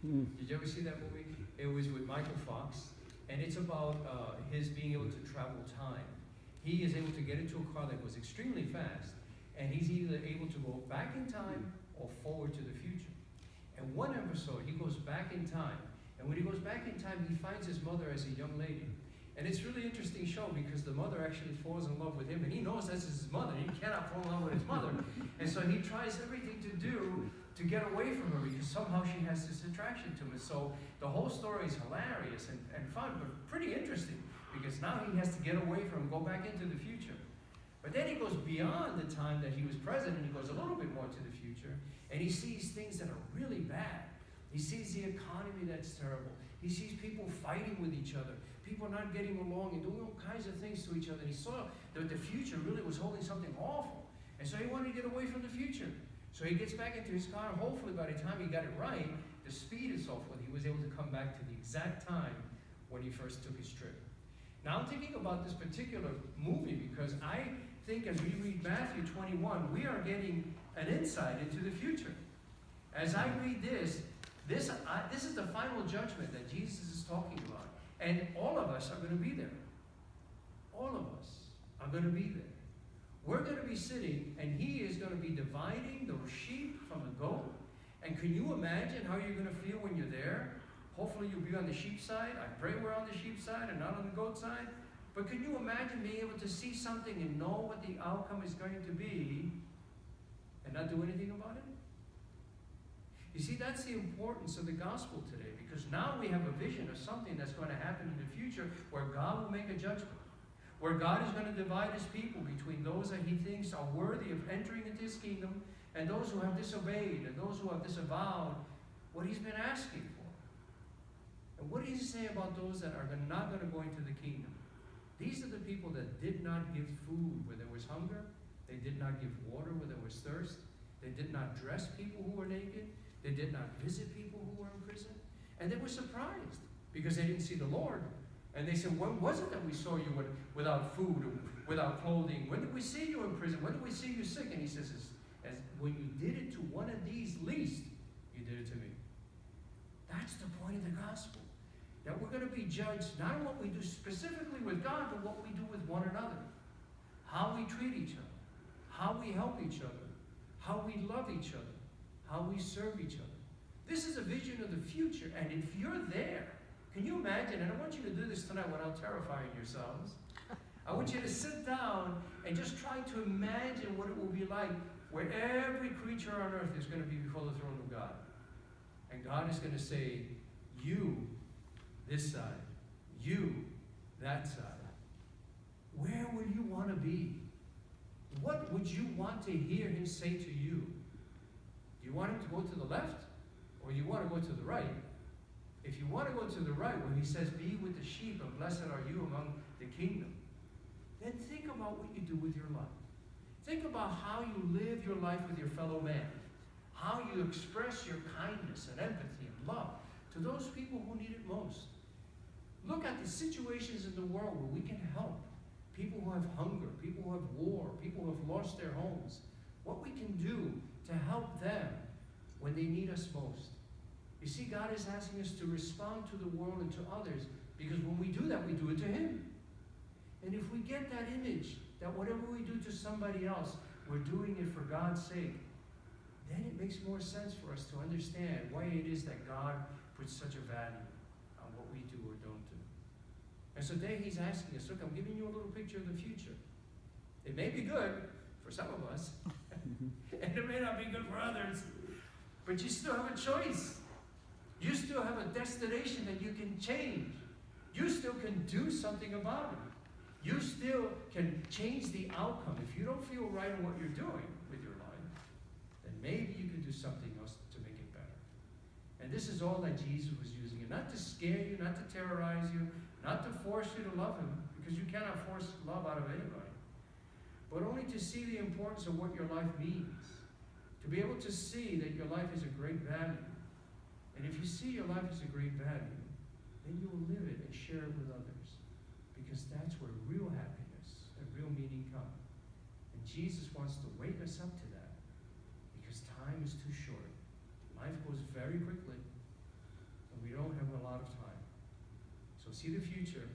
Did you ever see that movie? It was with Michael Fox, and it's about his being able to travel time. He is able to get into a car that goes extremely fast, and he's either able to go back in time or forward to the future. And one episode, he goes back in time, and when he goes back in time, he finds his mother as a young lady. And it's a really interesting show because the mother actually falls in love with him, and he knows that's his mother. He cannot fall in love with his mother. And so he tries everything to do to get away from her because somehow she has this attraction to him. And so the whole story is hilarious and fun, but pretty interesting because now he has to get away from him, go back into the future. But then he goes beyond the time that he was president. He goes a little bit more to the future, and he sees things that are really bad. He sees the economy that's terrible. He sees people fighting with each other, people not getting along and doing all kinds of things to each other. And he saw that the future really was holding something awful. And so he wanted to get away from the future. So he gets back into his car, and hopefully by the time he got it right, the speed and so forth, he was able to come back to the exact time when he first took his trip. Now I'm thinking about this particular movie because I think as we read Matthew 21, we are getting an insight into the future. As I read this is the final judgment that Jesus is talking about. And all of us are going to be there. All of us are going to be there. We're going to be sitting, and he is going to be dividing those sheep from the goat. And can you imagine how you're going to feel when you're there? Hopefully you'll be on the sheep side. I pray we're on the sheep side and not on the goat side. But can you imagine being able to see something and know what the outcome is going to be and not do anything about it? You see, that's the importance of the gospel today, because now we have a vision of something that's going to happen in the future where God will make a judgment, where God is going to divide his people between those that he thinks are worthy of entering into his kingdom and those who have disobeyed and those who have disavowed what he's been asking for. And what does he say about those that are not going to go into the kingdom? These are the people that did not give food where there was hunger. They did not give water where there was thirst. They did not dress people who were naked. They did not visit people who were in prison. And they were surprised because they didn't see the Lord. And they said, when was it that we saw you without food, or without clothing? When did we see you in prison? When did we see you sick? And he says, as when you did it to one of these least, you did it to me. That's the point of the gospel. That we're going to be judged not on what we do specifically with God, but what we do with one another. How we treat each other. How we help each other. How we love each other. How we serve each other. This is a vision of the future, and if you're there, can you imagine, and I want you to do this tonight without terrifying yourselves. I want you to sit down and just try to imagine what it will be like where every creature on earth is going to be before the throne of God. And God is going to say, you, this side, you, that side. Where would you want to be? What would you want to hear him say to you? Do you want him to go to the left, or you want to go to the right? If you want to go to the right, where he says, be with the sheep, and blessed are you among the kingdom, then think about what you do with your life. Think about how you live your life with your fellow man, how you express your kindness and empathy and love to those people who need it most. Look at the situations in the world where we can help. People who have hunger, people who have war, people who have lost their homes. What we can do to help them when they need us most. You see, God is asking us to respond to the world and to others, because when we do that, we do it to him. And if we get that image, that whatever we do to somebody else, we're doing it for God's sake, then it makes more sense for us to understand why it is that God puts such a value on what we do or don't do. And so today he's asking us, look, I'm giving you a little picture of the future. It may be good for some of us, and it may not be good for others, but you still have a choice. You still have a destination that you can change. You still can do something about it. You still can change the outcome. If you don't feel right in what you're doing with your life, then maybe you can do something else to make it better. And this is all that Jesus was using it, not to scare you, not to terrorize you, not to force you to love him, because you cannot force love out of anybody, but only to see the importance of what your life means, to be able to see that your life is a great value. And if you see your life as a great value, then you will live it and share it with others, because that's where real happiness and real meaning come. And Jesus wants to wake us up to that, because time is too short. Life goes very quickly. So see the future